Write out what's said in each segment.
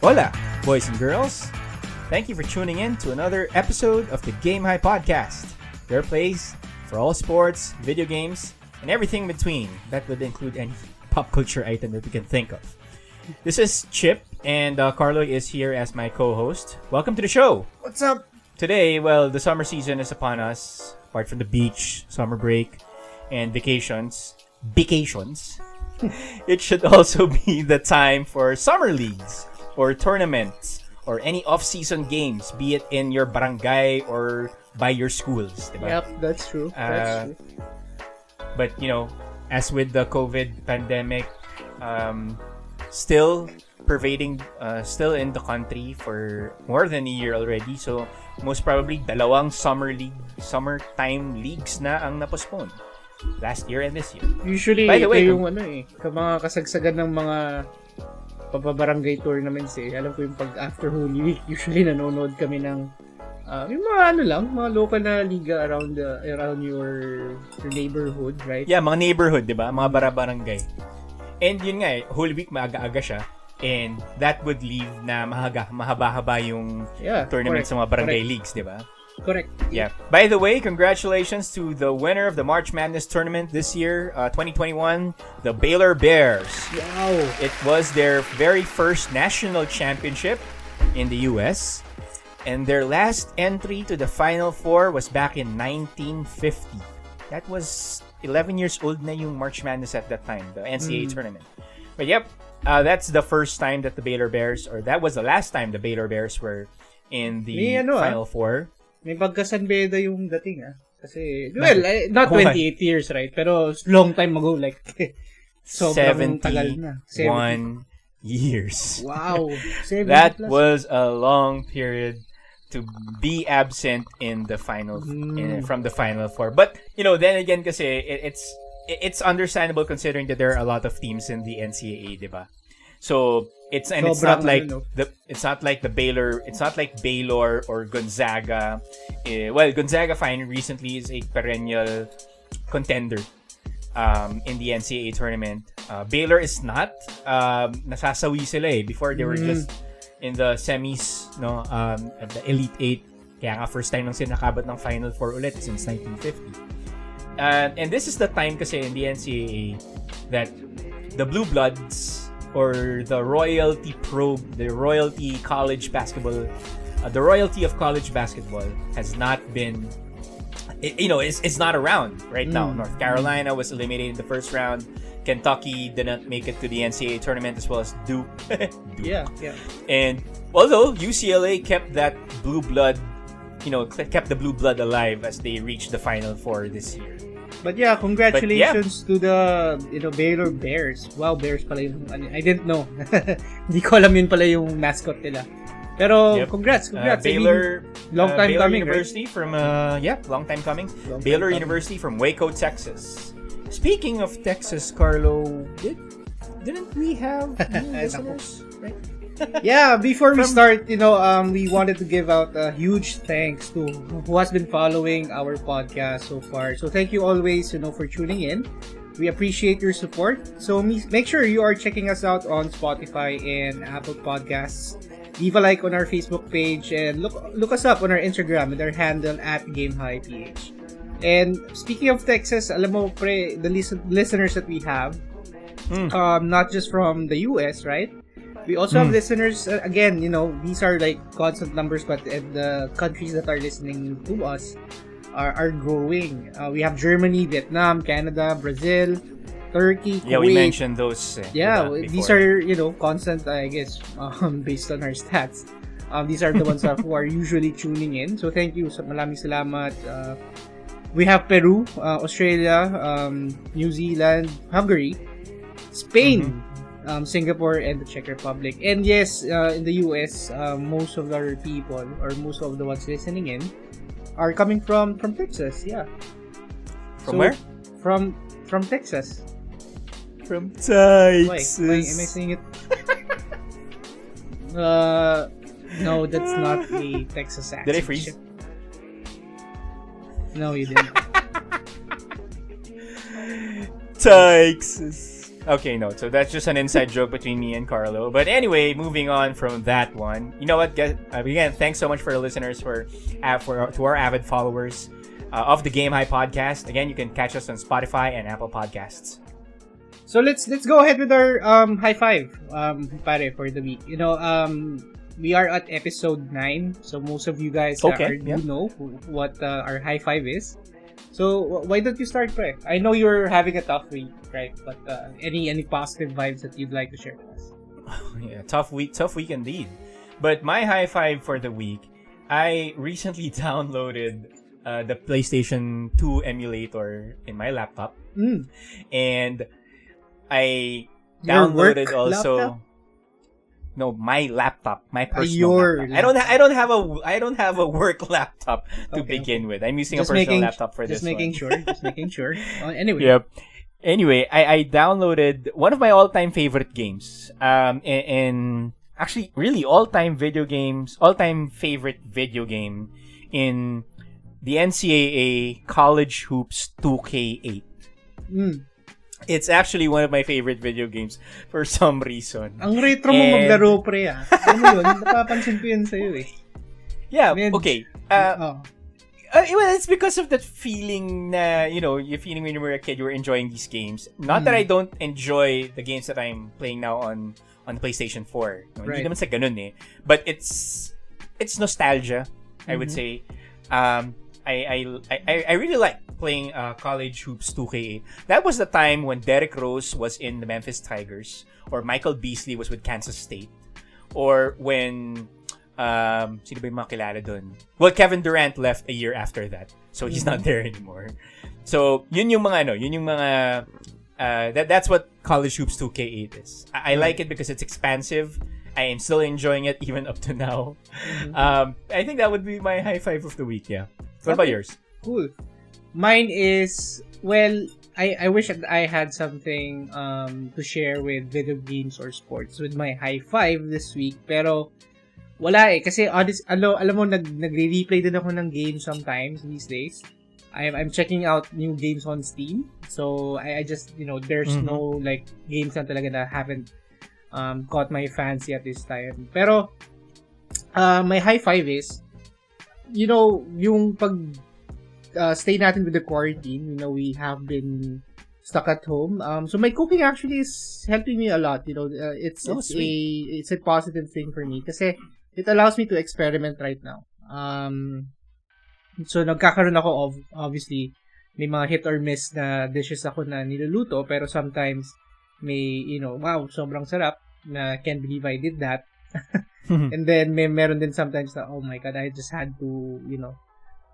Hola, boys and girls. Thank you for tuning in to another episode of the Game High podcast. Your place for all sports, video games, and everything in between. That would include any pop culture item that we can think of. This is Chip, and Carlo is here as my co-host. Welcome to the show. What's up? Today, the summer season is upon us. Apart from the beach, summer break, and vacations, it should also be the time for summer leagues or tournaments or any off-season games, be it in your barangay or by your schools. Diba? Yep, that's true. But, as with the COVID pandemic, still pervading, still in the country for more than a year already. So, most probably, dalawang summertime leagues na ang na-postpone. Last year and this year. Usually, by the way, yung mga kasagsagan ng mga papabarangay tournaments Alam ko yung pag after Holy Week, usually nanonood kami ng yung mga local na liga around your neighborhood, right? Yeah, mga neighborhood, di ba? Mga barangay. And yun nga Holy Week maaga-aga siya. And that would leave na mahaba-haba yung tournaments sa mga barangay leagues, di ba? Correct. Yeah. By the way, congratulations to the winner of the March Madness tournament this year, 2021, the Baylor Bears. Wow. It was their very first national championship in the US, and their last entry to the Final Four was back in 1950. That was 11 years old na yung March Madness at that time, the NCAA tournament. But yep, that's the first time that the Baylor Bears, or that was the last time the Baylor Bears were in the Final Four. May pagka-San Beda yung dating Kasi, not 28 years, right? Pero long time ago, like, sobrang tagal na. 71 years. Wow. That was a long period to be absent in the final, from the Final Four. But, then again, kasi, it's understandable considering that there are a lot of teams in the NCAA, diba? So, it's not like Baylor or Gonzaga. Gonzaga fine recently is a perennial contender in the NCAA tournament. Baylor is not. Nasasawi sila before they were just in the semis, at the Elite 8. Kaya nga first time nang sila nakabot ng Final Four ulit since 1950. And this is the time kasi in the NCAA that the Blue Bloods or the royalty college basketball, the royalty of college basketball has not been, it's not around right now. North Carolina was eliminated in the first round. Kentucky didn't make it to the NCAA tournament, as well as Duke. Yeah. And although UCLA kept that blue blood, kept the blue blood alive as they reached the Final Four this year. But yeah, congratulations to the Baylor Bears. Wow, Bears pala yung I didn't know. Hindi ko alam yun pala yung mascot nila. Pero congrats. Baylor, long time Baylor coming, University, right? Long time coming. Baylor University from Waco, Texas. Speaking of Texas, Carlo, didn't we have new listeners? Right? Yeah, before we start, we wanted to give out a huge thanks to who has been following our podcast so far. So thank you always, for tuning in. We appreciate your support. So make sure you are checking us out on Spotify and Apple Podcasts. Leave a like on our Facebook page and look us up on our Instagram with our handle at gamehigh.ph. And speaking of Texas, alam mo, pre, the listeners that we have, not just from the US, right? We also have listeners, again, these are like constant numbers, but the countries that are listening to us are growing. We have Germany, Vietnam, Canada, Brazil, Turkey, Kuwait. Yeah, we mentioned those. These are, constant, I guess, based on our stats. These are the ones who are usually tuning in. So thank you. Maraming salamat. We have Peru, Australia, New Zealand, Hungary, Spain, Singapore, and the Czech Republic. And yes, in the US, most of our people, or most of the ones listening in, are coming from Texas. Yeah. From where? From Texas. From Texas. Wait, am I saying it? No, that's not a Texas accent. Did I freeze? No, you didn't. Texas. Okay, no. So that's just an inside joke between me and Carlo. But anyway, moving on from that one. You know what, guys? Again, thanks so much for the listeners, to our avid followers of the Game High podcast. Again, you can catch us on Spotify and Apple Podcasts. So let's go ahead with our high five, pare, for the week. We are at episode 9, so most of you guys do know what our high five is. So why don't you start, pre? I know you're having a tough week, right? But any positive vibes that you'd like to share with us? Yeah, tough week indeed. But my high five for the week, I recently downloaded the PlayStation 2 emulator in my laptop, and I downloaded also. Laptop? No, my laptop, my personal laptop. I don't have a work laptop to begin with. I'm using a personal laptop for this one. Just making sure. Anyway. Yep. Anyway, I downloaded one of my all-time favorite games. And actually, really all-time favorite video game in the NCAA College Hoops 2K8. It's actually one of my favorite video games for some reason. Ang retro mo maglaro, pre, ah. Ano yun? Napapansin ko yun sa'yo, eh. Yeah, okay. Well, it's because of that feeling na, you're feeling when you were a kid, you were enjoying these games. Not that I don't enjoy the games that I'm playing now on the PlayStation 4. Hindi naman sa ganun, eh. But it's nostalgia, I would say. I really like playing College Hoops 2K8. That was the time when Derrick Rose was in the Memphis Tigers, or Michael Beasley was with Kansas State, or when sino ba yung mga kilala dun? Well, Kevin Durant left a year after that, so he's not there anymore. So yun yung mga that's what College Hoops 2K8 is. I like it because it's expansive. I am still enjoying it even up to now. I think that would be my high five of the week. Yeah. What about yours? Cool. Mine is, well, I wish that I had something to share with video games or sports with my high five this week. Pero wala eh. Kasi alam mo, nagre-replay din ako ng games sometimes these days. I'm checking out new games on Steam. So I just, there's no like games na talaga na haven't caught my fancy at this time. Pero my high five is, yung pag stay natin with the quarantine, we have been stuck at home. So my cooking actually is helping me a lot. It's a positive thing for me kasi it allows me to experiment right now. So nagkakaroon ako of, obviously, may mga hit or miss na dishes ako na niluluto, pero sometimes may, wow, sobrang sarap na can't believe I did that. And then meron din sometimes na, oh my God, I just had to,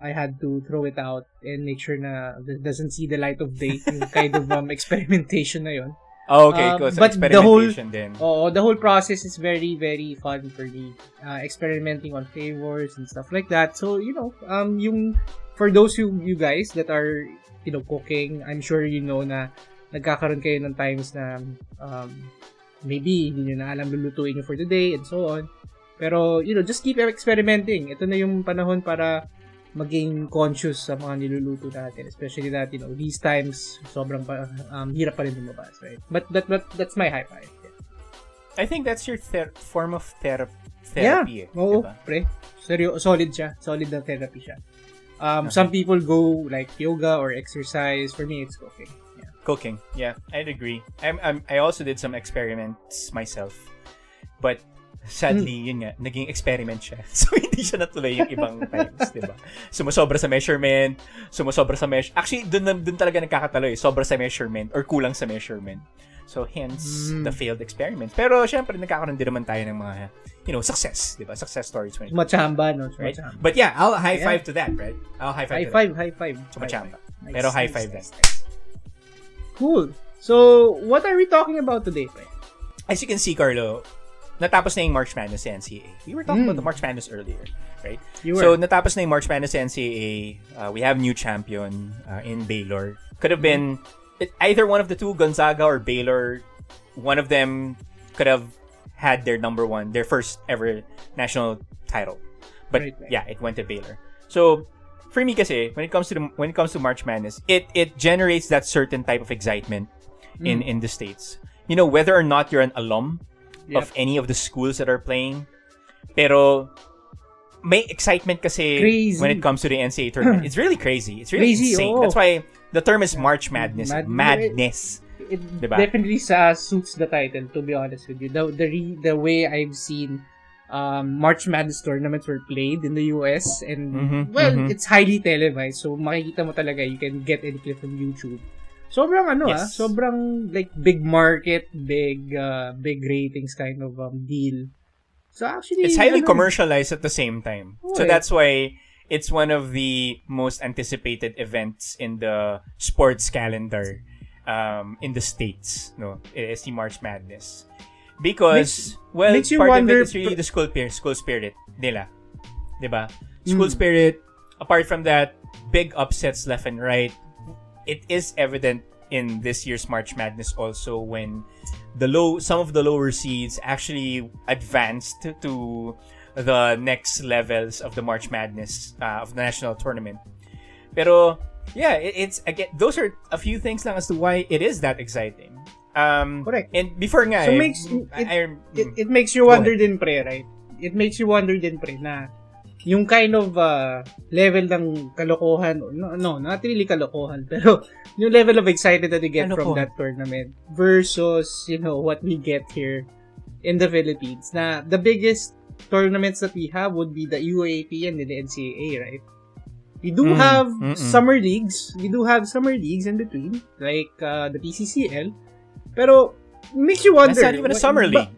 I had to throw it out and make sure na it doesn't see the light of day, yung kind of experimentation na yun. Oh, okay, cool. So experimentation then. The whole process is very, very fun for me. Experimenting on flavors and stuff like that. So, yung for those you guys that are, cooking, I'm sure na nagkakaroon kayo ng times na maybe hindi nyo na alam lulutuin nyo for the day and so on. Pero, just keep experimenting. Ito na yung panahon para maging conscious sa mga niluluto natin. Especially that, these times, sobrang hirap pa rin lumabas, right? But that's my high five. Yeah. I think that's your form of therapy. Yeah. Oo, diba? Pre. Solid siya. Solid na therapy siya. Some people go like yoga or exercise. For me, it's cooking. Yeah. Cooking. Yeah, I'd agree. I also did some experiments myself. But sadly, yun nga, naging experiment siya. So, hindi siya natuloy yung ibang times, diba? Sumusobra sa measurement, Actually, dun talaga nagkakatalo eh. Sobra sa measurement or kulang sa measurement. So, hence, the failed experiment. Pero, syempre, nagkakaroon din naman tayo ng mga, success, diba? Success stories. Sumachamba, no? Right? But yeah, I'll high five to that, right? I'll high five to that. High five. Sumachamba. Nice, Pero high five nice. that. Cool. So, what are we talking about today, pre? As you can see, Carlo, natapos na yung March Madness sa NCAA. We were talking about the March Madness earlier, right? So, natapos na yung March Madness sa NCAA. We have new champion in Baylor. Could have been either one of the two, Gonzaga or Baylor. One of them could have had their first ever national title. But yeah, it went to Baylor. So, for me kasi, when it comes to March Madness, it generates that certain type of excitement in the States. whether or not you're an alum of any of the schools that are playing, pero may excitement kasi Crazy. when it comes to the NCAA tournament. It's really crazy. It's really Crazy, insane. oo. That's why the term is March Madness. Madness. It Diba? definitely suits the title, to be honest with you. The way I've seen March Madness tournaments were played in the US, and it's highly televised, so makikita mo talaga, you can get any clip from YouTube. Sobrang sobrang like big market, big ratings kind of deal. So actually, it's highly commercialized at the same time. So that's why it's one of the most anticipated events in the sports calendar in the States. No, it's the March Madness. Because, makes you part wonder, of it is really the school spirit nila. Diba? School spirit, apart from that, big upsets left and right. It is evident in this year's March Madness also when some of the lower seeds actually advanced to the next levels of the March Madness of the national tournament. Pero yeah, it's again, those are a few things lang as to why it is that exciting. Correct. And before nga, so it makes you wonder din, pre, right? It makes you wonder din, pre, na yung kind of level ng kalokohan, no, not really kalokohan, pero yung level of excitement that you get from that tournament versus, what we get here in the Philippines. Na the biggest tournaments that we have would be the UAAP and the NCAA, right? We do have summer leagues. We do have summer leagues in between, like the PCCL. Pero makes you wonder. That's not even a summer league.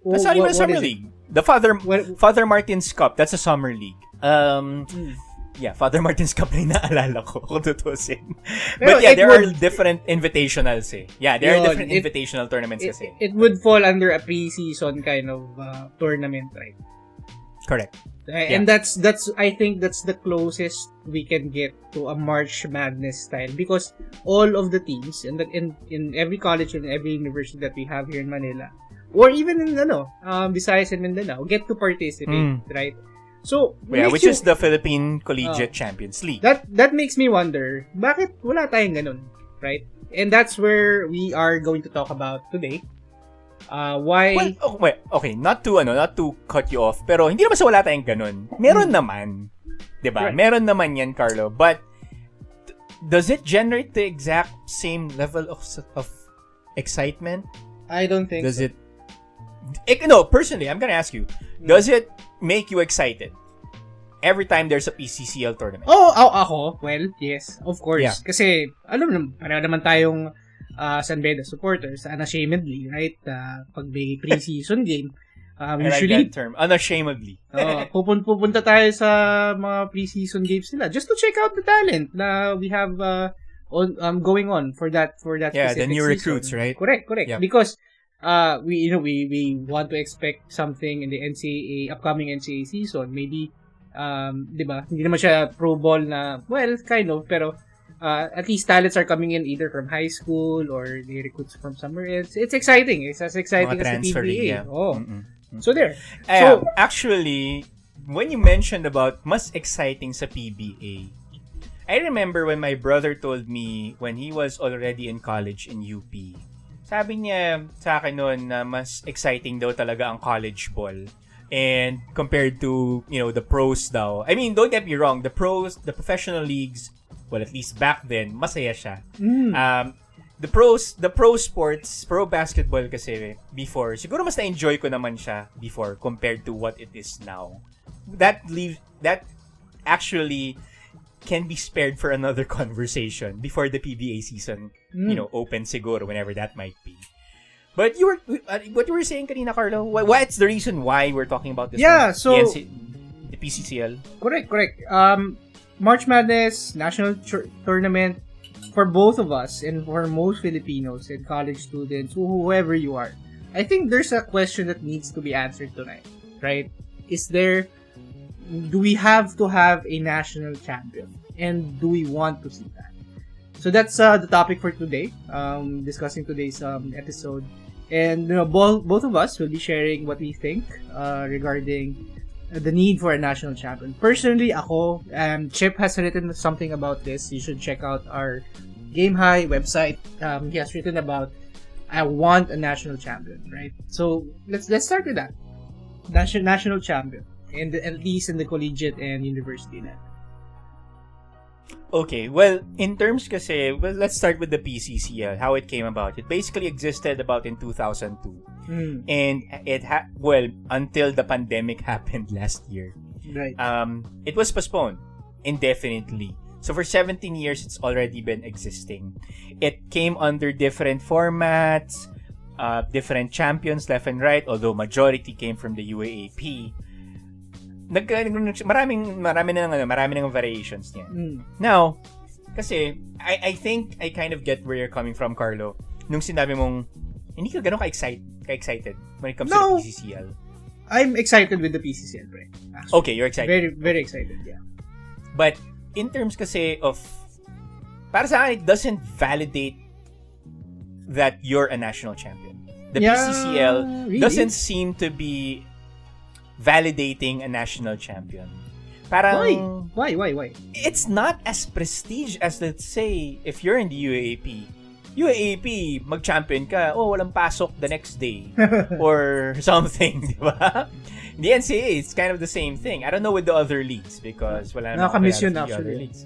That's not even a summer league. The Father Martin's Cup, that's a summer league. Yeah, Father Martin's Cup na yung naalala ko, kung tutusin. But yeah, there are different invitationals eh. Yeah, there are different invitational tournaments kasi. It would fall under a preseason kind of tournament, right? Correct. And that's I think that's the closest we can get to a March Madness style, because all of the teams in every college and every university that we have here in Manila, or even in Visayas and Mindanao, get to participate, right? So which is the Philippine Collegiate Champions League. That makes me wonder, bakit wala tayong ganun, right? And that's where we are going to talk about today. Why? Well, okay, not to cut you off, pero hindi naman sa wala tayong ganun. Meron naman, 'di ba? Right. Meron naman 'yan, Carlo. But does it generate the exact same level of excitement? I don't think. Does it? No, personally, I'm gonna ask you. Does it make you excited every time there's a PCCL tournament? Ako? Well, yes, of course. Yeah. Kasi alam mo, pareho naman tayong San Beda supporters, unashamedly, right? Pag may pre-season game, usually, I like that term, unashamedly. Pupunta tayo sa mga pre-season games nila just to check out the talent na we have going on for that yeah, the new season. Recruits, right? Correct. Yep. Because we want to expect something in the upcoming NCAA season. Maybe, di ba? Hindi naman siya pro ball na, well, kind of, pero at least talents are coming in either from high school or the recruits from somewhere else. It's exciting. It's as exciting as the PBA. Yeah. So there. Actually, when you mentioned about mas exciting sa PBA, I remember when my brother told me when he was already in college in UP, sabi niya sa akin noon na mas exciting daw talaga ang college ball. And compared to, the pros daw. I mean, don't get me wrong, the professional leagues, well, at least back then, masaya siya. The pro sports, pro basketball kasi before, siguro mas na-enjoy ko naman siya before compared to what it is now. That actually can be spared for another conversation before the PBA season, open siguro, whenever that might be. But what you were saying kanina, Carlo, what's the reason why we're talking about this? Yeah, one? so the PCCL. Correct. March Madness national tournament for both of us and for most Filipinos and college students, whoever you are. I think there's a question that needs to be answered tonight, right? Do we have to have a national champion? And do we want to see that? So that's the topic for today, discussing today's episode. And both of us will be sharing what we think regarding the need for a national champion. Personally, ako, Chip has written something about this. You should check out our Game High website. He has written about I want a national champion, right? So let's start with that. National champion, and at least in the collegiate and university na. Okay, well, in terms kasi, let's start with the PCCL, how it came about. It basically existed about in 2002. And it until the pandemic happened last year. Right. It was postponed indefinitely. So for 17 years, it's already been existing. It came under different formats, different champions left and right, although majority came from the UAAP. Marami ng variations niya. Now, kasi I think I kind of get where you're coming from, Carlo. Nung sinabi mong hindi ka gano'n ka-excited when it comes to the PCCL. I'm excited with the PCCL, pre. Actually. Okay, you're excited. Very, very excited, yeah. But in terms kasi of, para sa akin, it doesn't validate that you're a national champion. The PCCL really doesn't seem to be validating a national champion. Parang, Why? It's not as prestige as, let's say, if you're in the UAAP. UAAP, mag-champion ka, walang pasok the next day. Or something, di ba? The NCAA, it's kind of the same thing. I don't know with the other leagues because wala naman nakakamiss yun the actually. other leagues.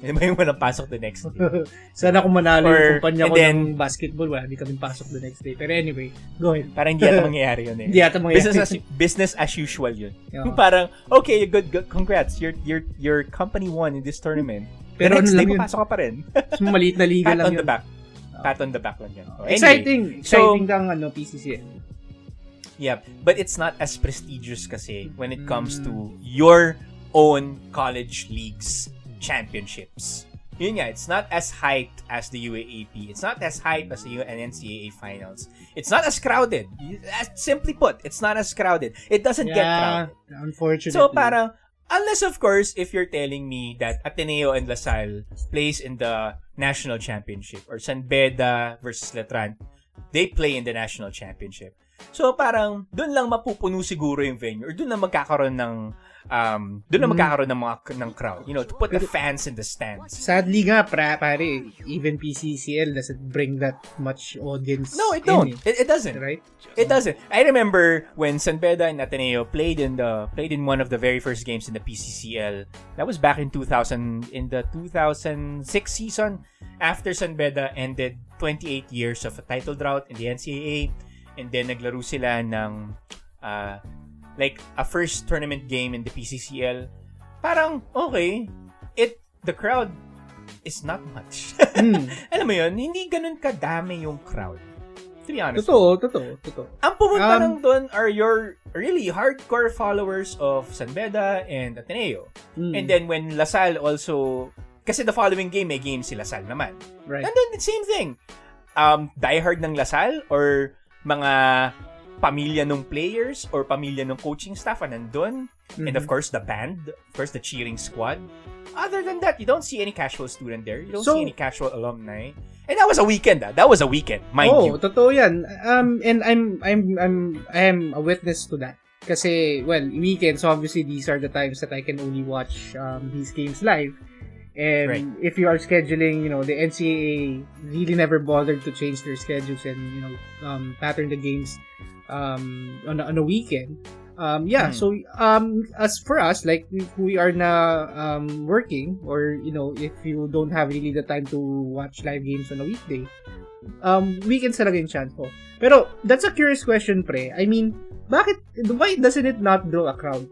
Hindi ba yung walang pasok the next day? Sana kung manalo yung kumpanya ko ng basketball, wala, hindi kami pasok the next day. Pero anyway, go ahead. Parang hindi yata mangyayari yun eh. Hindi yata mangyayari. Business as usual yun. Parang, okay, good, congrats. Your company won in this tournament. Pero next day, papasok ka pa rin. Maliit na liga lang yun. Pat on the back lang yan. Exciting kang PCCL. Yeah, but it's not as prestigious kasi when it comes to your own college leagues championships. Yun nga, it's not as hyped as the UAAP. It's not as hyped as the NCAA finals. It's not as crowded. Simply put, it's not as crowded. It doesn't get crowded. Unfortunately. So parang, unless of course, if you're telling me that Ateneo and LaSalle plays in the national championship or San Beda versus Letran, they play in the national championship. So parang doon lang mapupuno siguro yung venue or doon lang magkakaroon ng ng crowd, to put the fans in the stands. Sadly nga pare, even PCCL doesn't bring that much audience. No, it don't. It doesn't. Right? It doesn't. I remember when San Beda and Ateneo played in one of the very first games in the PCCL. That was back in 2000 in the 2006 season after San Beda ended 28 years of a title drought in the NCAA. And then naglaro sila ng like a first tournament game in the PCCL. Parang okay, the crowd is not much. Alam mo yun, hindi ganun kadami yung crowd. To be honest. Totoo. Ang pumunta lang doon are your really hardcore followers of San Beda and Ateneo. And then when LaSalle also, kasi the following game may game si LaSalle naman. Right. And then the same thing. Diehard ng LaSalle or mga pamilya ng players or pamilya ng coaching staff nandun. And of course, the band. Of course, the cheering squad. Other than that, you don't see any casual student there. You don't see any casual alumni. And that was a weekend. That was a weekend, mind you. Totoo yan. And I am a witness to that. Kasi, weekends, obviously, these are the times that I can only watch these games live. And if you are scheduling, the NCAA really never bothered to change their schedules and, pattern the games on a weekend. So as for us, like we are now working, or if you don't have really the time to watch live games on a weekday, weekends talaga yung chance ko. Pero that's a curious question, pre. I mean, why doesn't it not draw a crowd?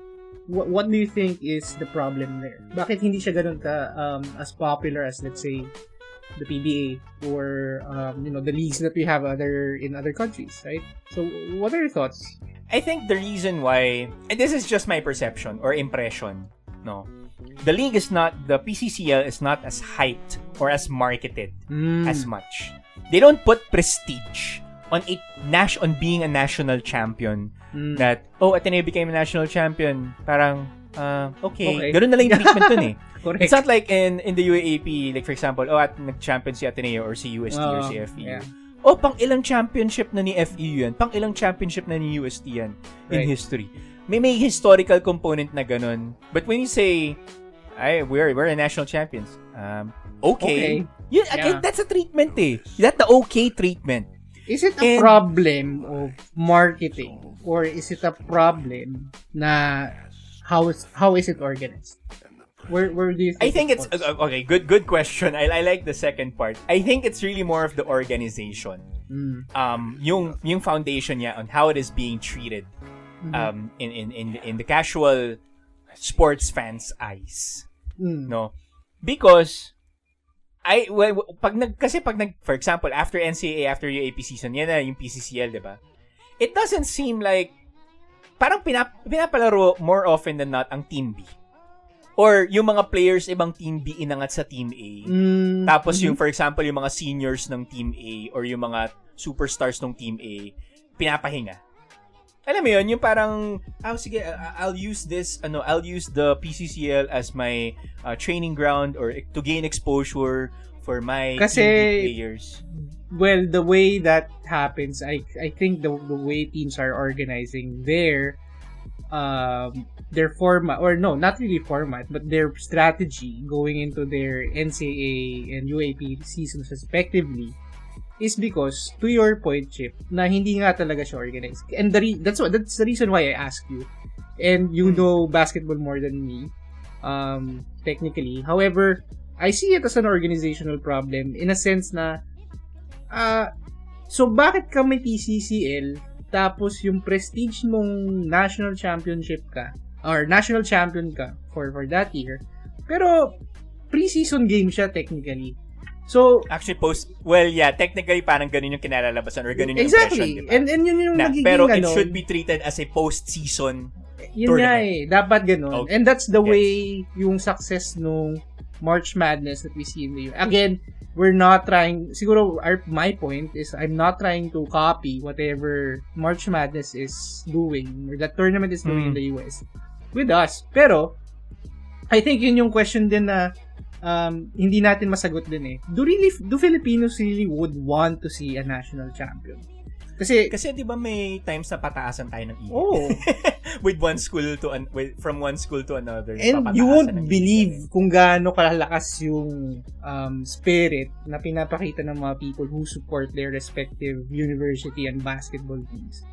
What do you think is the problem there? Bakit hindi siya ganun ka as popular as, let's say, the PBA or the leagues that we have in other countries, right? So what are your thoughts? I think the reason why, and this is just my perception or impression, no, the PCCL is not as hyped or as marketed as much. They don't put prestige on being a national champion. That Ateneo became a national champion. Parang okay. Ganun na lang yung treatment dun eh. Correct. It's not like in the UAAP, like for example, nag-champion si Ateneo or si UST or si FEU. Yeah. Pang ilang championship na ni FEU yan, pang ilang championship na ni UST yan in history. May historical component na ganun. But when you say, we're a national champions, okay. That's a treatment eh. That's the okay treatment. Is it a problem of marketing or is it a problem na how is it organized? Where do you think? I think it's okay. Good question. I like the second part. I think it's really more of the organization. Yung foundation niya on how it is being treated. In the casual sports fans' eyes. No, because for example, after NCAA, after UAP season, yan na yung PCCL, diba? It doesn't seem like parang pinapalaro more often than not ang Team B. Or yung mga players ibang Team B inangat sa Team A. Tapos yung, for example, yung mga seniors ng Team A or yung mga superstars ng Team A, pinapahinga. Alam mo yun, yung parang, sige, I'll use the PCCL as my training ground or to gain exposure for my Kasi, Team B players. Well, the way that happens, I think the way teams are organizing their format, or no, not really format, but their strategy going into their NCAA and UAP seasons respectively is because, to your point, Chip, na hindi nga talaga siya organized. And that's the reason why I asked you. And you know basketball more than me, technically. However, I see it as an organizational problem in a sense na, so bakit ka may PCCL tapos yung prestige mong national championship ka or national champion ka for that year, pero preseason game siya technically. So, actually, technically parang ganun yung kinalalabasan or ganun yung exactly. impression, diba? And yun yung nagiging pero it should be treated as a post-season yun tournament. Dapat ganun. Okay. And that's the way yung success nung March Madness that we see in the US. Again, we're not trying, siguro my point is I'm not trying to copy whatever March Madness is doing or that tournament is doing in the US with us. Pero, I think yun yung question din na hindi natin masagot din eh. Do Filipinos really would want to see a national champion? Kasi 'di ba may times na pataasan tayo ng ego. Oh. From one school to another. And you won't believe kung gaano kalakas yung spirit na pinapakita ng mga people who support their respective university and basketball teams.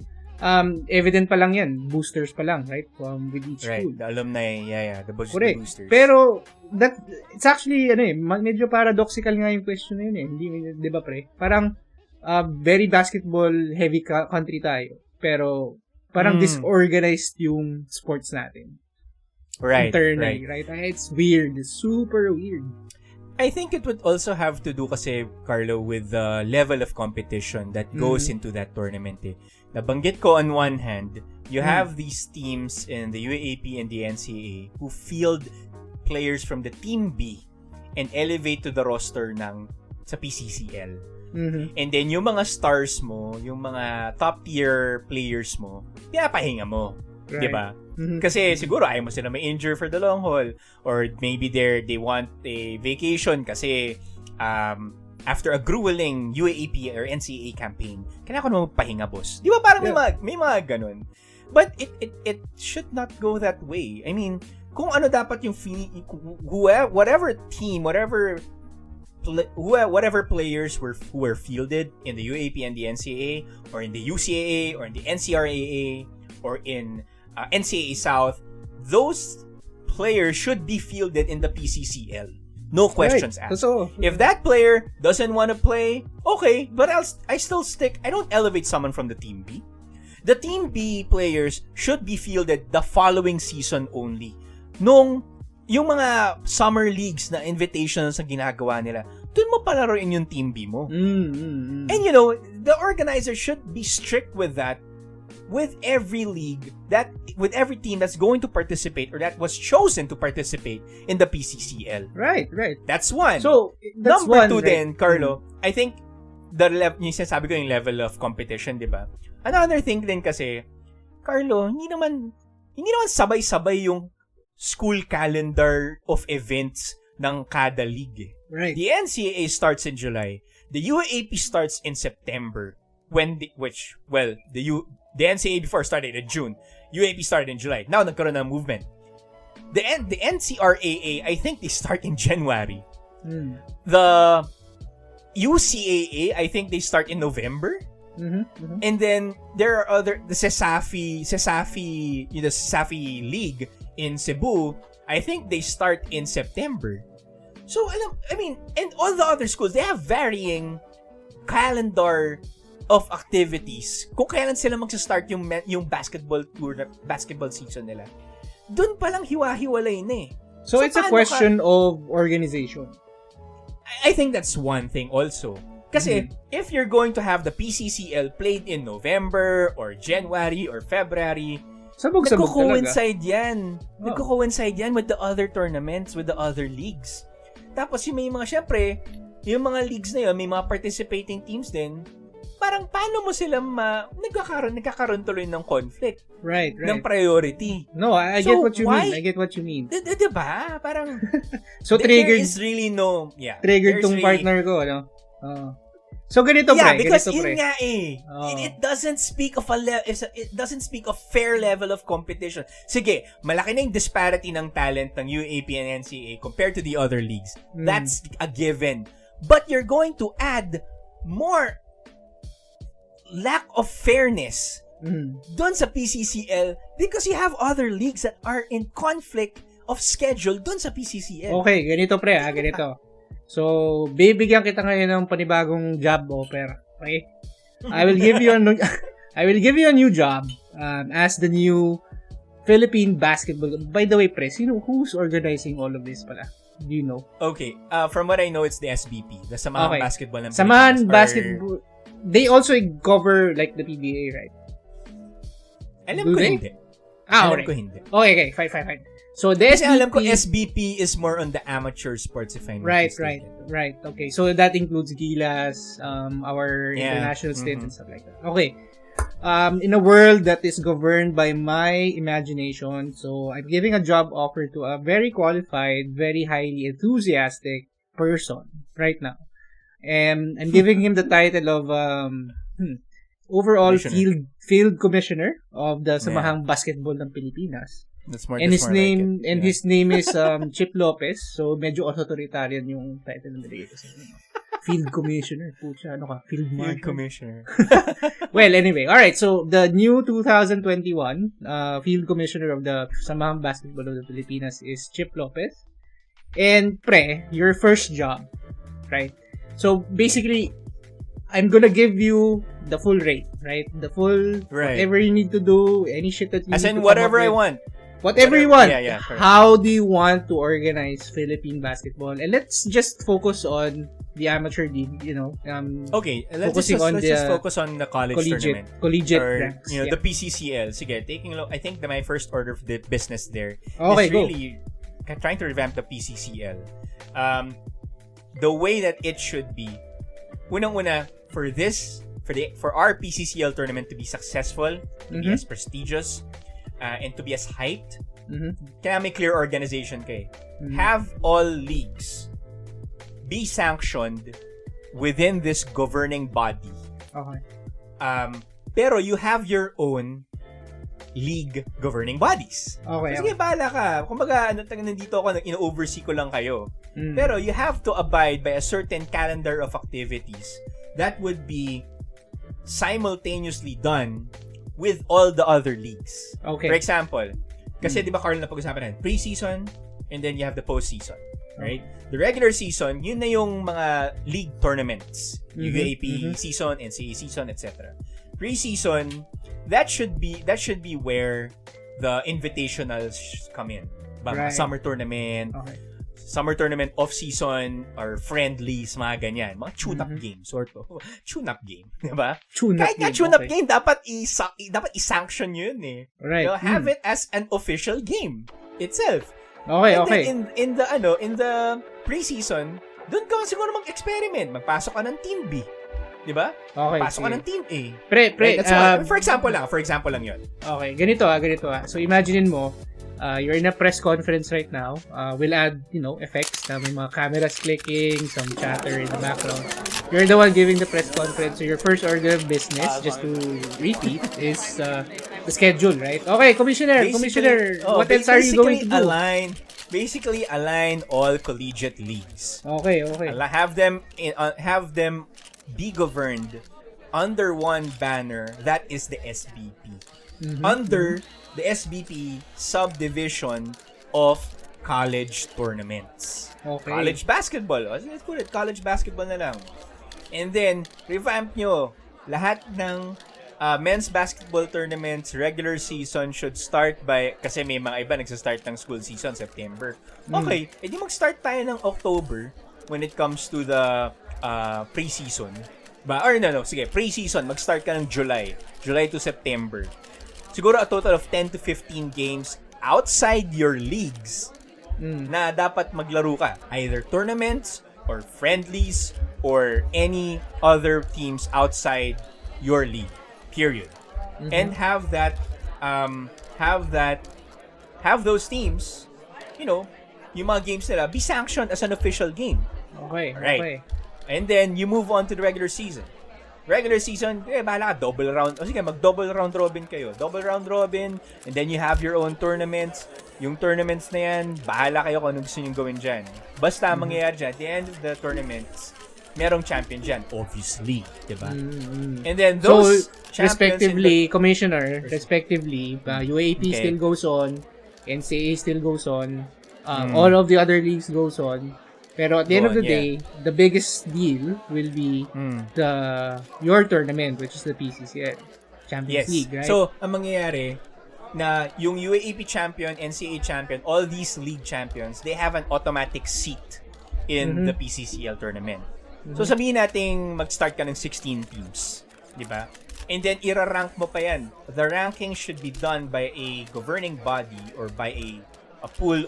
Evident pa lang yan. Boosters pa lang, right? With each school. Right, the alumni, the correct. boosters. Pero, it's actually, medyo paradoxical nga yung question na yun eh. Hindi, di ba pre? Parang, very basketball heavy country tayo. Pero, parang disorganized yung sports natin. Right. Internally, right? It's weird. It's super weird. I think it would also have to do kasi, Carlo, with the level of competition that goes into that tournament eh. Nabanggit ko on one hand, you have these teams in the UAAP and the NCAA who field players from the Team B and elevate to the roster sa PCCL. And then yung mga stars mo, yung mga top tier players mo, pinapahinga mo. Right. Diba? Kasi siguro ayaw mo sila may injure for the long haul or maybe they want a vacation kasi after a grueling UAAP or NCAA campaign, kailangan ko naman magpahinga, boss. Di ba parang may mga ganun? But it should not go that way. I mean, kung ano dapat yung whatever team, whatever players who were fielded in the UAAP and the NCAA or in the UCAA or in the NCRAA or in NCAA South, those players should be fielded in the PCCL. No questions asked. So, if that player doesn't want to play, okay, but I still stick. I don't elevate someone from the Team B. The Team B players should be fielded the following season only. Yung mga summer leagues na invitations na ginagawa nila, dun mo palaruin yung Team B mo. And the organizer should be strict with that. With every league, with every team that's going to participate or that was chosen to participate in the PCCL. Right. That's one. So, that's Number one, two right? then, Carlo, I think yung sinasabi ko yung level of competition, di ba? Another thing din kasi, Carlo, hindi naman sabay-sabay yung school calendar of events ng kada league. Right. The NCAA starts in July. The UAAP starts in September. The NCAA before started in June. UAP started in July. Now, nagkaroon ng movement. The NCRAA, I think they start in January. The UCAA, I think they start in November. And then there are the Sesafi League in Cebu. I think they start in September. So and all the other schools, they have varying calendar of activities kung kailan sila magsa-start yung basketball season nila. Doon pa lang hiwa-hiwalay na eh. So it's a question of organization. I think that's one thing also. Kasi if you're going to have the PCCL played in November or January or February, nagko-coincide yan. Nagko-coincide yan with the other tournaments, with the other leagues. Tapos yung may mga, syempre, yung mga leagues na yun, may mga participating teams din, parang paano mo sila nagkakaroon tuloy ng conflict. Right. Ng priority. No, I get what you mean. I get what you mean. Diba? Parang, so triggered, there is really no, triggered tong partner ko, no? So ganito pre, because ganito pre. Yun nga eh. It doesn't speak of it doesn't speak of fair level of competition. Sige, malaki na yung disparity ng talent ng UAP and NCAA compared to the other leagues. That's a given. But you're going to add more lack of fairness doon sa PCCL because you have other leagues that are in conflict of schedule doon sa PCCL. Okay, ganito pre, ganito. So, bibigyan kita ngayon ng panibagong job offer. Okay? I will give you a new job as the new Philippine basketball. By the way, pre, who's organizing all of this pala? Do you know? Okay, from what I know, it's the SBP, the Samahan Basketball ng Samahan Basketball. They also cover like the PBA, right? Alam ko hindi. Alam ko hindi. Okay, fine. So the Kasi SBP, alam ko SBP is more on the amateur sports if I'm not mistaken. Right. Okay, so that includes Gilas, our international state and stuff like that. Okay. In a world that is governed by my imagination, so I'm giving a job offer to a very qualified, very highly enthusiastic person right now. And I'm giving him the title of overall field commissioner of the Samahang Basketball ng Pilipinas. His name is Chip Lopez. So medyo authoritarian yung title ng nilagay ko sa inyo. Field commissioner. Pucha, ano ka? Field commissioner. Well, anyway. Alright, so the new 2021 field commissioner of the Samahang Basketball of the Pilipinas is Chip Lopez. And pre, your first job, right? So basically, I'm gonna give you the full rate, right? The full whatever you need to do, any shit that you as need in to whatever I want. Whatever you want. Yeah, how do you want to organize Philippine basketball? And let's just focus on the amateur league, okay, let's just focus on the collegiate ranks. The PCCL. Sige, taking a look, I think my first order of the business there is really trying to revamp the PCCL. The way that it should be. Unang-una, for our PCCL tournament to be successful, to be as prestigious, and to be as hyped, kaya may clear organization kay. Have all leagues be sanctioned within this governing body. Okay. Pero you have your own league governing bodies. Okay. So, sige, bahala ka. Kumbaga, nandito ako, ino-oversee ko lang kayo. Pero you have to abide by a certain calendar of activities that would be simultaneously done with all the other leagues. Okay. For example, kasi di ba Carlo na pag-usapan natin, preseason and then you have the postseason, right? The regular season, yun na yung mga league tournaments. UAP season, NCAA season, etc. Preseason, that should be where the invitationals come in. Right. Summer tournament, summer tournament off-season or friendlies, mga ganyan. Mga tune-up game, sort of. Tune-up game, di ba? Kahit nga tune-up game, dapat i-sanction yun eh. Right. Have it as an official game itself. Okay. Then in the preseason, doon ka siguro mag-experiment. Magpasok ka ng Team B. Di ba? Okay. Pasok ka ng Team A. For example lang yun. Okay, ganito. So imagine mo, you're in a press conference right now. We'll add, effects na may mga cameras clicking, some chatter in the background. You're the one giving the press conference. So your first order of business, just to repeat, is the schedule, right? Okay, Commissioner, what else are you going to do? Basically align all collegiate leagues. Okay. Have them be governed under one banner, that is the SBP. Under the SBP subdivision of college tournaments. Okay. College basketball. Let's put it, college basketball na lang. And then, revamp nyo. Lahat ng men's basketball tournaments, regular season should start by, kasi may mga iba nagsastart ng school season, September. Okay, edi mag-start tayo ng October when it comes to the preseason. Sige, preseason, mag-start ka ng July to September. Siguro a total of 10 to 15 games outside your leagues na dapat maglaro ka. Either tournaments or friendlies or any other teams outside your league. Period. And have those teams, yung mga games nila be sanctioned as an official game. Okay. Right. Okay. And then you move on to the regular season. Regular season, bahala ka, double round. O sige, mag-double round robin kayo. Double round robin, and then you have your own tournaments. Yung tournaments na yan, bahala kayo kung ano gusto nyo gawin dyan. Basta mangyayari dyan, at the end of the tournaments, merong champion dyan, obviously. Diba? And then those respectively, Commissioner, UAP still goes on, NCAA still goes on, all of the other leagues goes on. Pero at the end of the day, the biggest deal will be your tournament, which is the PCCL Champions League, right? So, ang mangyayari, na yung UAAP champion, NCAA champion, all these league champions, they have an automatic seat in the PCCL tournament. So, sabihin natin mag-start ka ng 16 teams. Di ba? And then, ira-rank mo pa yan. The ranking should be done by a governing body or by a poll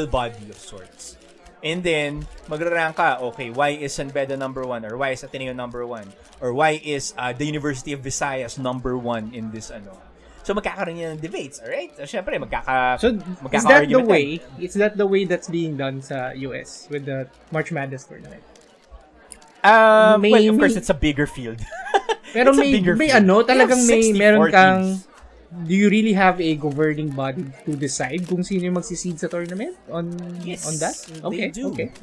body of sorts. And then, magra-rank ka, okay, why is San Beda number 1? Or why is Ateneo number 1? Or why is the University of Visayas number 1 in this So, magkakaroon yan ng debates, alright? So, syempre, So, is that the way? Is that the way that's being done sa US with the March Madness tournament? Well, of course, it's a bigger field. Pero may talagang meron kang teams. Do you really have a governing body to decide kung sino yung magsiseed sa tournament on that? Okay,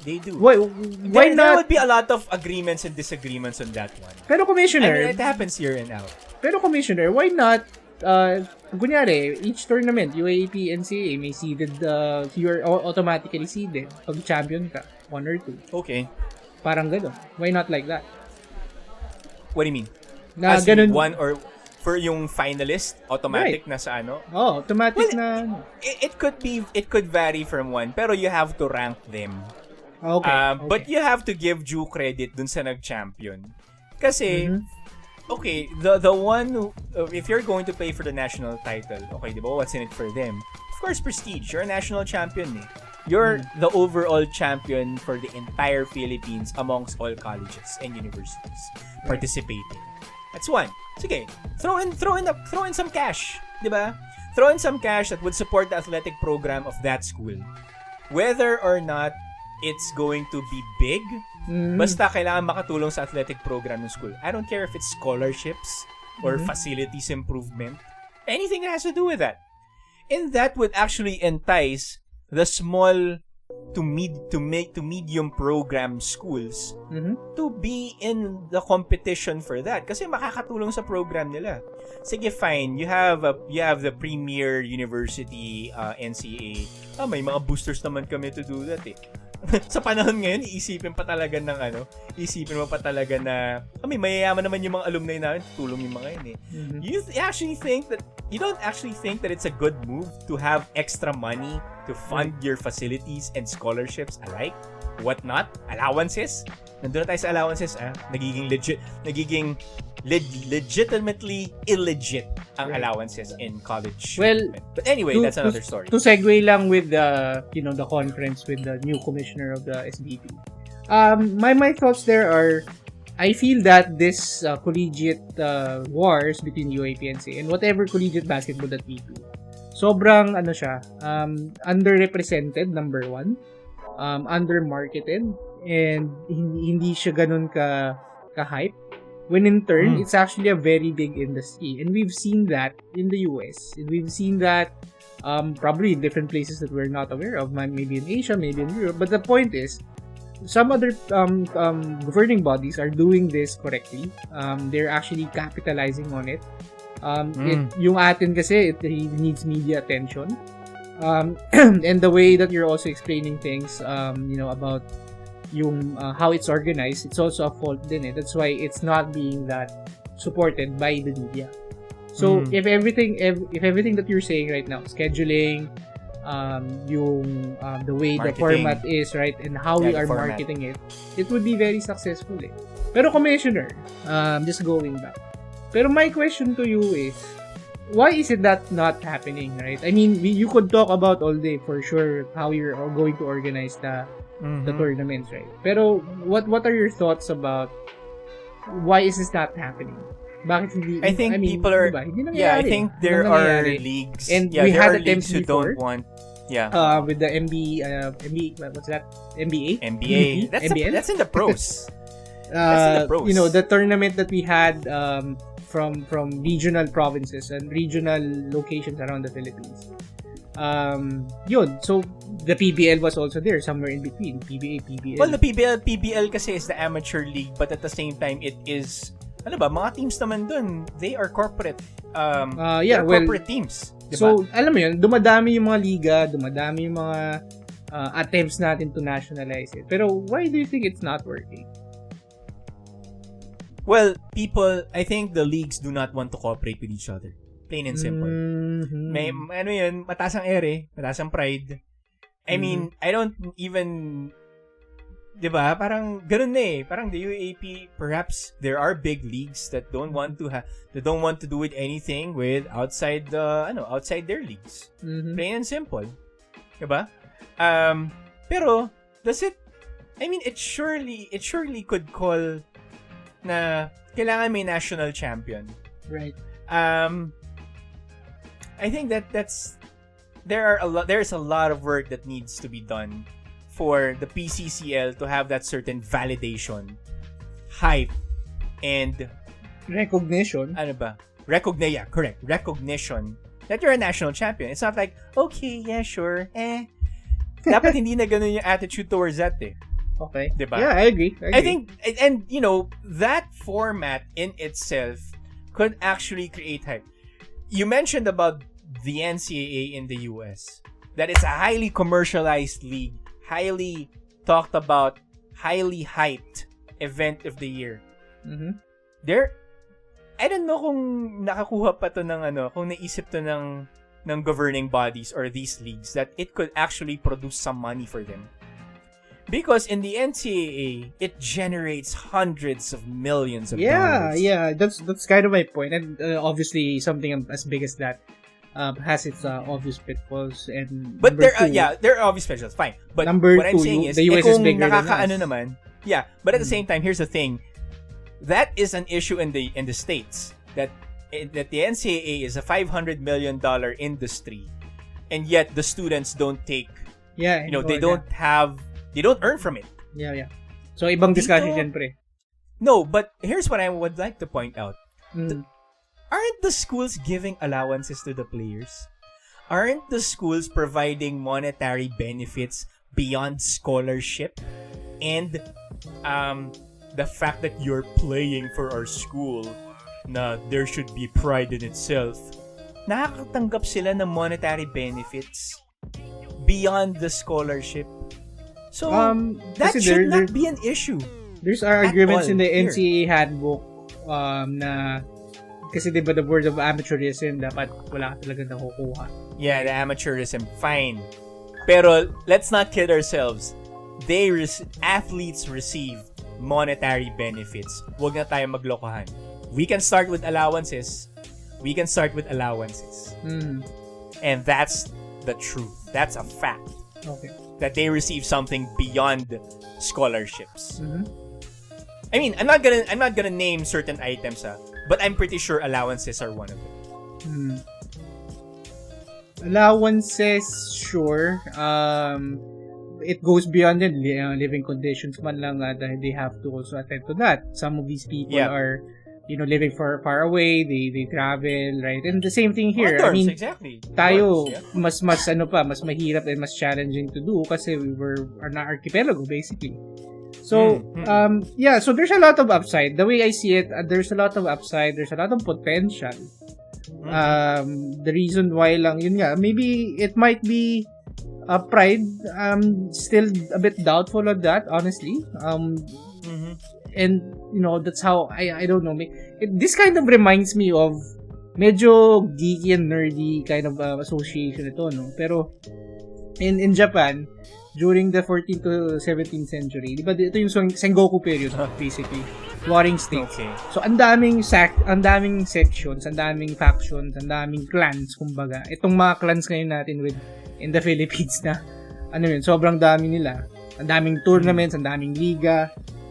They do. Why not? There would be a lot of agreements and disagreements on that one. Pero Commissioner, it happens year and out. Pero Commissioner, why not kunyari, each tournament, UAAP, NCAA, may seeded, you're automatically seeded pag champion ka, 1 or 2. Okay. Parang gano'n. Why not like that? What do you mean? Na As ganun, one or for yung finalist, automatic na sa automatic na. It could vary from one, pero you have to rank them. Okay. But you have to give due credit dun sa nag-champion. Kasi, okay, the one who, if you're going to play for the national title, okay, di ba, what's in it for them? Of course, prestige. You're a national champion, eh. You're the overall champion for the entire Philippines amongst all colleges and universities participating. That's one. Sige, throw in some cash, 'di ba? Throw in some cash that would support the athletic program of that school. Whether or not it's going to be big, basta kailangan makatulong sa athletic program ng school. I don't care if it's scholarships or facilities improvement, anything that has to do with that. And that would actually entice the small to medium program schools to be in the competition for that kasi makakatulong sa program nila. Sige, fine, you have the premier university NCAA. May mga boosters naman kami to do that, eh. Sa panahon ngayon, iisipin mo pa talaga na may mayayaman naman yung mga alumni namin, tutulong yung mga yun, eh. You don't actually think that it's a good move to have extra money to fund your facilities and scholarships alike? What not? Allowances? Nandun na tayo sa allowances, nagiging legitimately illegit ang allowances in college. Well, but anyway, that's another story. To segue lang with the conference with the new commissioner of the SBP. My thoughts there are, I feel that this collegiate wars between UAP and NCAA and whatever collegiate basketball that we do, sobrang underrepresented, number one, undermarketed, and hindi siya ganun ka-hype. When in turn, it's actually a very big industry. And we've seen that in the US. And we've seen that probably in different places that we're not aware of. Maybe in Asia, maybe in Europe. But the point is, some other governing bodies are doing this correctly. They're actually capitalizing on it. Yung atin kasi, it needs media attention. And the way that you're also explaining things, about yung how it's organized, it's also a fault din eh. That's why it's not being that supported by the media. So if everything that you're saying right now, scheduling, yung the way marketing. the format is, right, and how we are marketing it would be very successful eh. Pero Commissioner, just going back. Pero my question to you is, why is it that not happening, right? I mean, you could talk about all day for sure how you're going to organize the tournaments, right? Pero what are your thoughts about why is this not happening? Bakit hindi? I think people are. Diba? Yeah, I think there are leagues. And yeah, we there had are leagues who before, don't want. Yeah. With the what's that? NBA. NBA. That's in the pros. That's in the pros. The tournament that we had from regional provinces and regional locations around the Philippines. So the PBL was also there somewhere in between. PBL. Well, the PBL kasi is the amateur league, but at the same time it is mga teams naman dun, they are corporate corporate teams. Diba? So, alam mo yun, dumadami yung mga liga, dumadami yung mga attempts natin to nationalize it. Pero why do you think it's not working? Well, I think the leagues do not want to cooperate with each other. Plain and simple. May, mataas ang ere, mataas ang pride. I mean, I don't even, diba, parang ganun na eh. Parang the UAAP, perhaps there are big leagues that don't want to do with anything with outside their leagues. Plain and simple. Diba? Pero, does it, I mean, it surely could call na kailangan may national champion. Right. I think there's a lot of work that needs to be done for the PCCL to have that certain validation, hype, and recognition. Correct. Recognition that you're a national champion. It's not like, okay, yeah, sure, dapat hindi na ganun yung attitude towards that eh. Okay. Diba? Yeah, I agree. I think, and that format in itself could actually create hype. You mentioned about the NCAA in the US, that it's a highly commercialized league, highly talked about, highly hyped event of the year. I don't know kung nakakuha pa to kung naisip to ng governing bodies or these leagues that it could actually produce some money for them. Because in the NCAA, it generates hundreds of millions of dollars. Yeah, that's kind of my point. And obviously, something as big as that has its obvious pitfalls. But there are obvious pitfalls. Fine. But what I'm saying is, the US is bigger than us. Naman, yeah. But at the same time, here's the thing: that is an issue in the States. That the NCAA is a $500 million industry, and yet the students don't take. Yeah, They don't earn from it. Yeah. So, ibang discussion dyan, pre. No, but here's what I would like to point out. Aren't the schools giving allowances to the players? Aren't the schools providing monetary benefits beyond scholarship? And the fact that you're playing for our school, na there should be pride in itself, nakakatanggap sila ng monetary benefits beyond the scholarship. So, that should not be an issue. There's arguments in the NCAA handbook na kasi diba the word of amateurism dapat wala ka talaga nakukuha. Yeah, the amateurism, fine. Pero let's not kid ourselves. Athletes receive monetary benefits. Huwag na tayo maglokohan. We can start with allowances. And that's the truth. That's a fact. Okay. That they receive something beyond scholarships. I mean, I'm not gonna name certain items, but I'm pretty sure allowances are one of them. Allowances, sure. It goes beyond the living conditions man lang dahil they have to also attend to that. Some of these people are, living far away, they travel, right? And the same thing here. Dorms, I mean, exactly. tayo, Dorms, yeah. mas mas mahirap and mas challenging to do kasi we are na archipelago, basically. So, so there's a lot of upside. The way I see it, there's a lot of upside, there's a lot of potential. The reason why lang, yun nga, maybe it might be pride. Still a bit doubtful of that, honestly. And, that's how, I don't know. This kind of reminds me of medyo geeky and nerdy kind of association ito, no? Pero, in Japan, during the 14th to 17th century, di ba ito yung Sengoku period, basically. Warring states. Okay. So, ang daming sections, ang daming factions, ang daming clans, kumbaga. Itong mga clans ngayon natin in the Philippines na, sobrang dami nila. Ang daming tournaments, ang daming liga.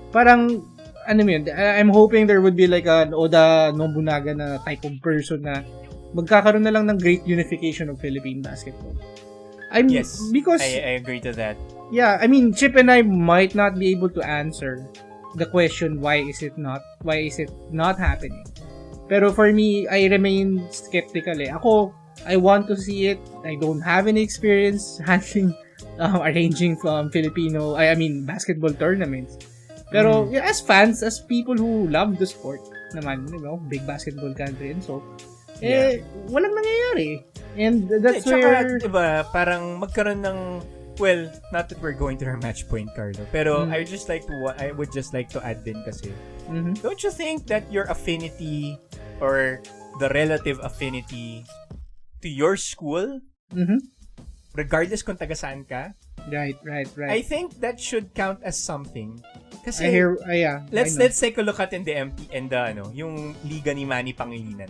Parang, I'm hoping there would be like an Oda Nobunaga na type of person na magkakaroon na lang ng great unification of Philippine basketball. Yes, because I agree to that. Yeah, Chip and I might not be able to answer the question why is it not happening. Pero for me, I remain skeptical Ako, I want to see it. I don't have any experience handling arranging basketball tournaments. Pero as fans, as people who love the sport naman, big basketball country and so, walang nangyayari. And that's where... Diba, parang magkaroon ng... Well, not that we're going to our match point, Carlo. Pero I would just like to add din kasi, don't you think that your affinity or the relative affinity to your school, regardless kung taga saan ka, Right. I think that should count as something. Kasi, let's take a look at in the yung liga ni Manny Pangilinan.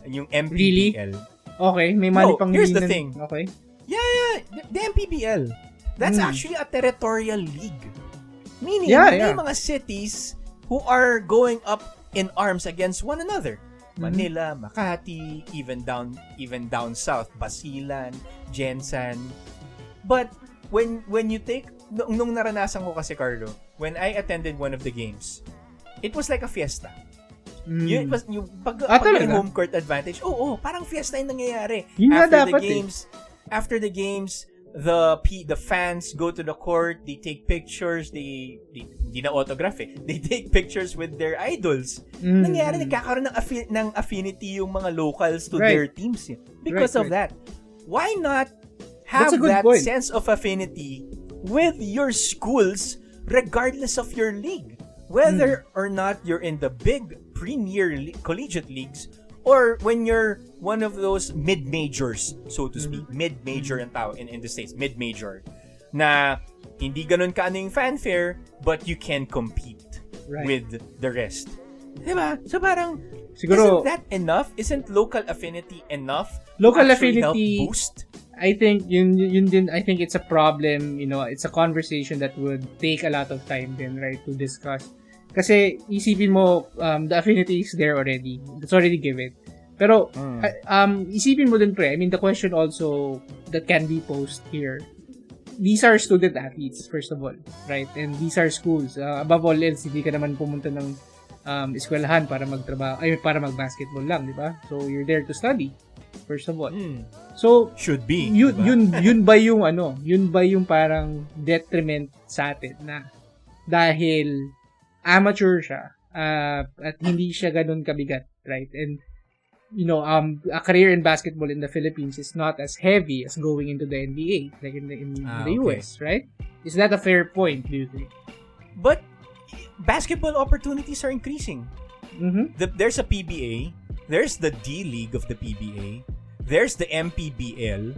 Yung MPBL. Really? Okay, may Manny Pangilinan. Here's the thing. Okay. Yeah, the MPBL. That's actually a territorial league. Meaning, may mga cities who are going up in arms against one another. Manila, Makati, even down south, Basilan, Jensan. But when you take nung naranasan ko kasi, Carlo, when I attended one of the games, it was like a fiesta. Yung pag may home court advantage, parang fiesta yung nangyayari. After the games, the fans go to the court, they take pictures, they na autograph they take pictures with their idols. Nangyayari, nagkakaroon ng affinity yung mga locals to their teams because of that. Why not have that sense of affinity with your schools regardless of your league? Whether or not you're in the big premier collegiate leagues or when you're one of those mid-majors, so to speak. Mid-major ang tao in the States. Mid-major. Na hindi ganun ka yung fanfare, but you can compete with the rest. Diba? So parang, siguro, isn't that enough? Isn't local affinity enough? Local to affinity help boost? I think yun din, I think it's a problem, it's a conversation that would take a lot of time then, right, to discuss. Kasi isipin mo, the affinity is there already. It's already given. Pero, isipin mo din, the question also that can be posed here, these are student athletes, first of all, right? And these are schools. Above all else, hindi ka naman pumunta ng eskwelahan para para mag-basketball lang, di ba? So, you're there to study, first of all. So, should be. Yun ba yung parang detriment sa atin na dahil amateur siya at hindi siya ganun kabigat, right? And a career in basketball in the Philippines is not as heavy as going into the NBA, like in the US, right? Is that a fair point, do you think? But basketball opportunities are increasing. There's a PBA, there's the D League of the PBA, there's the MPBL.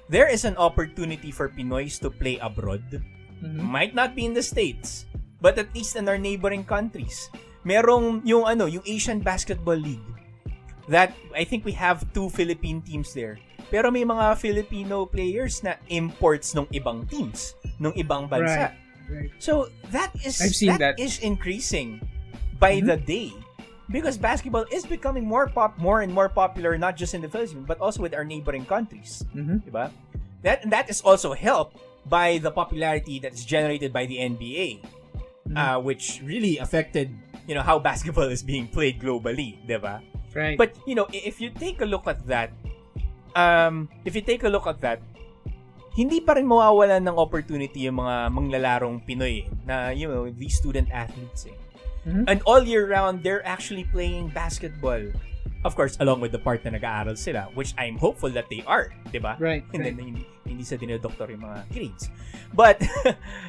There is an opportunity for Pinoys to play abroad. Might not be in the States, but at least in our neighboring countries. Merong yung Asian Basketball League. That I think we have 2 Philippine teams there. Pero may mga Filipino players na imports ng ibang teams, ng ibang bansa. Right. So that is increasing by the day. Because basketball is becoming more and more popular, not just in the Philippines, but also with our neighboring countries. Diba? That is also helped by the popularity that is generated by the NBA, which really affected how basketball is being played globally, diba? Right. But if you take a look at that, hindi pa rin mawawalan ng opportunity yung mga manglalarong Pinoy na these student athletes And all year round, they're actually playing basketball. Of course, along with the part na nag-aaral sila, which I'm hopeful that they are, diba? Right. And then hindi sa dinodoktor yung mga grades. But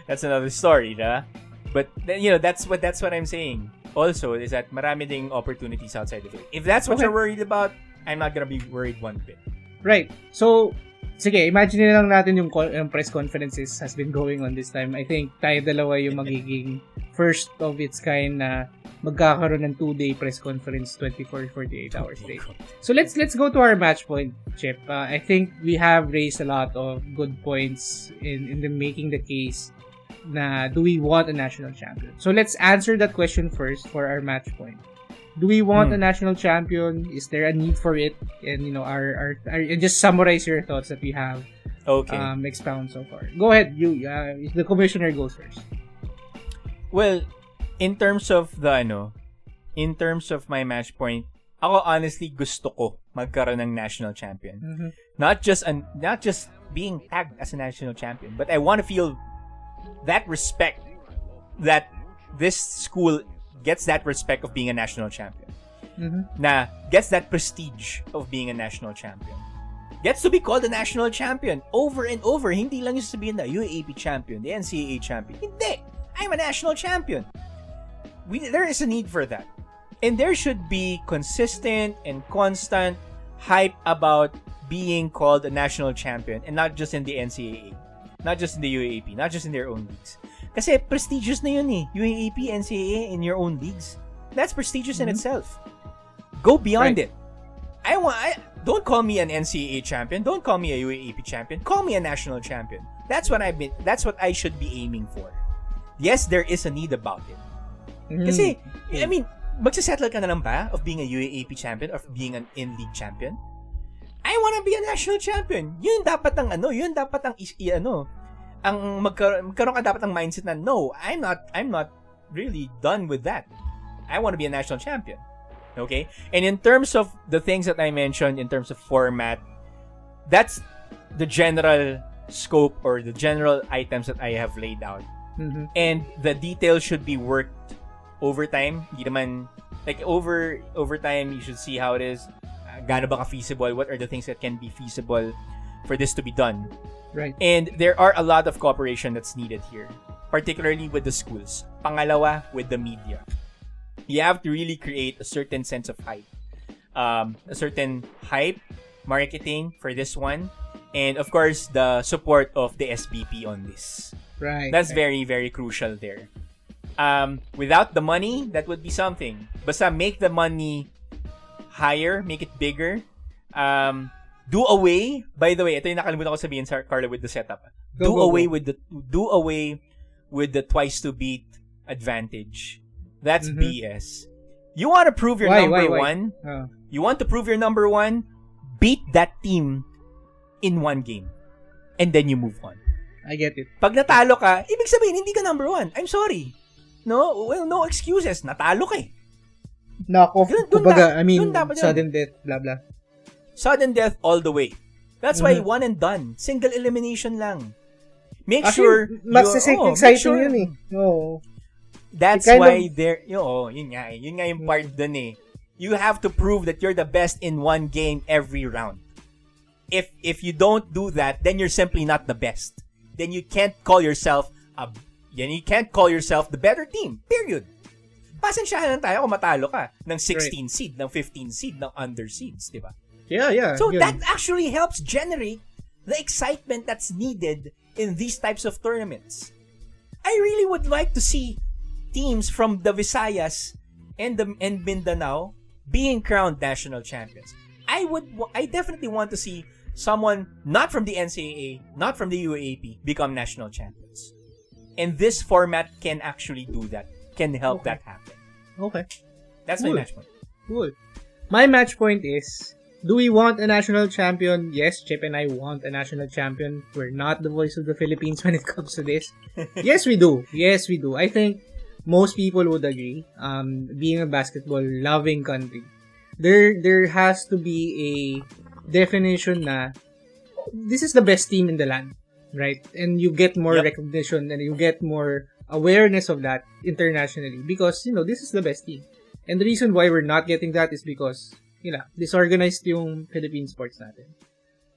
that's another story, da? But that's what I'm saying. Also, is that marami ding opportunities outside of it. If that's what you're worried about, I'm not gonna be worried one bit. Right. So, sige, imagine na lang natin yung press conferences has been going on this time. I think tayo dalawa yung magiging first of its kind na magkakaroon ng 2-day press conference 24-48 hours straight. So let's go to our match point, Chip. I think we have raised a lot of good points in the making the case na do we want a national champion? So let's answer that question first for our match point. Do we want a national champion? Is there a need for it? And our just summarize your thoughts that we have expound so far. Go ahead, you the commissioner goes first. Well, in terms of my match point, ako honestly gusto ko magkaroon ng national champion. Mm-hmm. Not just being tagged as a national champion, but I want to feel that respect that this school gets that respect of being a national champion. Mm-hmm. Na gets that prestige of being a national champion. Gets to be called a national champion over and over. Hindi lang yung sabihin na UAAP champion, the NCAA champion. Hindi! I'm a national champion. There is a need for that. And there should be consistent and constant hype about being called a national champion, and not just in the NCAA, not just in the UAAP, not just in their own leagues. Kasi prestigious na yun UAAP, NCAA in your own leagues. That's prestigious in itself. Go beyond it. Don't call me an NCAA champion. Don't call me a UAAP champion. Call me a national champion. That's what I should be aiming for. Yes, there is a need about it. Kasi, I mean, magsasettle ka na lang ba of being a UAAP champion or being an in-league champion? I wanna be a national champion. Yun dapat ang magkaroon ka dapat ng mindset na, no, I'm not really done with that. I want to be a national champion. Okay? And in terms of the things that I mentioned, in terms of format, that's the general scope or the general items that I have laid out. Mm-hmm. And the details should be worked over time. Hindi naman, like over time, you should see how it is. Gaano ba ka-feasible? What are the things that can be feasible for this to be done? Right. And there are a lot of cooperation that's needed here, particularly with the schools. Pangalawa, with the media. You have to really create a certain sense of hype. A certain hype, marketing for this one. And of course, the support of the SBP on this. Right. That's very, very crucial there. Without the money, that would be something. Basta make the money higher, make it bigger. Do away, by the way, ito yung nakalimutan ko sabihin sa Carlo with the setup. Do away with the twice to beat advantage. That's BS. You want to prove your number one? You want to prove your number one? Beat that team in one game. And then you move on. I get it. Pag natalo ka, ibig sabihin, hindi ka number one. I'm sorry. No excuses. Natalo ka eh. Kumbaga, sudden death, blah, blah. Sudden death all the way. That's why one and done. Single elimination lang. Make sure mas exciting yun eh. No. That's why yun nga yung part dun eh. You have to prove that you're the best in one game every round. If you don't do that, then you're simply not the best. Then you can't call yourself the better team. Period. Pasensyahan lang tayo kung matalo ka ng 16 seed, ng 15 seed, ng under seeds, di ba? Yeah. So that actually helps generate the excitement that's needed in these types of tournaments. I really would like to see teams from the Visayas and Mindanao being crowned national champions. I definitely want to see someone not from the NCAA, not from the UAAP become national champions. And this format can actually do that. Can help that happen. Okay. That's my match point. Cool. My match point is, do we want a national champion? Yes, Chip and I want a national champion. We're not the voice of the Philippines when it comes to this. Yes, we do. I think most people would agree, being a basketball loving country, there has to be a definition na this is the best team in the land, right? And you get more recognition and you get more awareness of that internationally because, this is the best team. And the reason why we're not getting that is because, disorganized yung Philippine sports natin.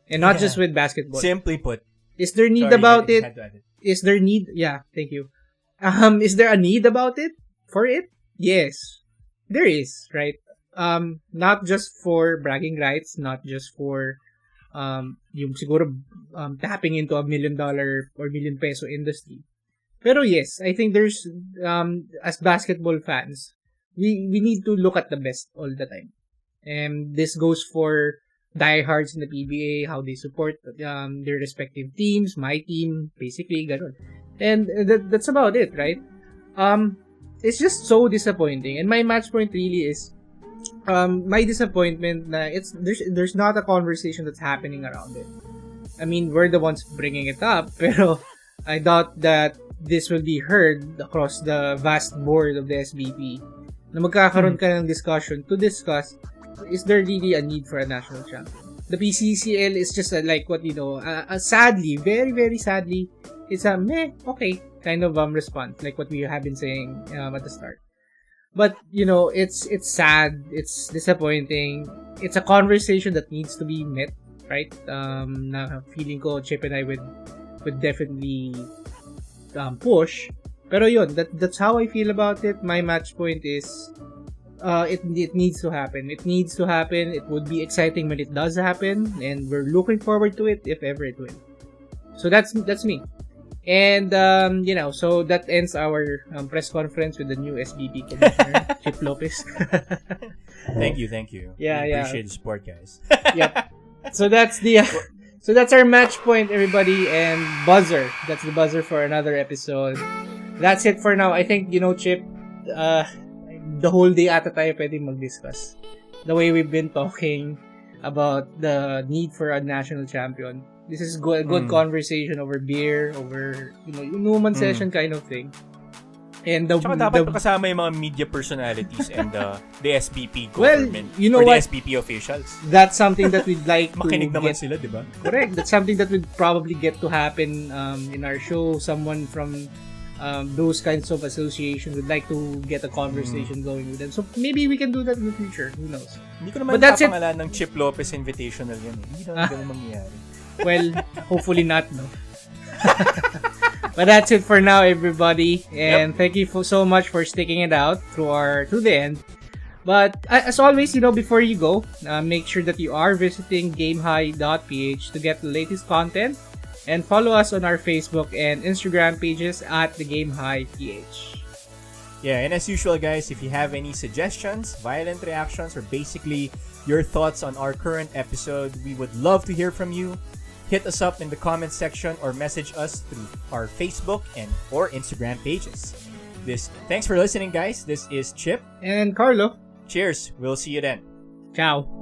And not just with basketball. Simply put. Is there need about it? Is there need? Yeah, thank you. Is there a need about it? For it? Yes. There is, right? Not just for bragging rights, not just for yung siguro tapping into $1 million or million peso industry. Pero yes, I think there's as basketball fans, we need to look at the best all the time. And this goes for diehards in the PBA, how they support their respective teams, my team, basically, ganun. And that's about it, right? It's just so disappointing. And my match point really is my disappointment na there's not a conversation that's happening around it. I mean, we're the ones bringing it up, pero I doubt that this will be heard across the vast board of the SBP na magkakaroon ka ng discussion to discuss, is there really a need for a national champion? The PCCL is just like what, sadly, very, very sadly, it's a meh, okay, kind of response, like what we have been saying at the start. But, it's sad, it's disappointing, it's a conversation that needs to be met, right? Na feeling ko, Chip and I would definitely push. Pero yun, that's how I feel about it. My match point is, it needs to happen. It needs to happen. It would be exciting when it does happen, and we're looking forward to it if ever it will. So that's me. And so that ends our press conference with the new SBP commissioner, Chip Lopez. Thank you. Yeah, we appreciate the support, guys. Yep. So that's our match point, everybody, and buzzer. That's the buzzer for another episode. That's it for now. I think, Chip, the whole day ata tayo pwedeng mag-discuss. The way we've been talking about the need for a national champion. This is good conversation over beer, over, inuman session kind of thing. And Tsaka dapat kasama yung mga media personalities and the SBP government or the SBP officials. That's something that we'd like to makinig naman sila, di ba? Correct. That's something that would probably get to happen in our show. Someone from those kinds of associations would like to get a conversation going with them. So maybe we can do that in the future. Who knows? Hindi ko naman papangalan ng Chip Lopez Invitational yan. Hindi naman ganun mangyayari. Well, hopefully not, no? But that's it for now, everybody. And thank you so much for sticking it out through the end. But as always, before you go, make sure that you are visiting gamehigh.ph to get the latest content. And follow us on our Facebook and Instagram pages at the gamehigh.ph. Yeah, and as usual, guys, if you have any suggestions, violent reactions, or basically your thoughts on our current episode, we would love to hear from you. Hit us up in the comments section or message us through our Facebook or Instagram pages. Thanks for listening, guys. This is Chip and Carlo. Cheers. We'll see you then. Ciao.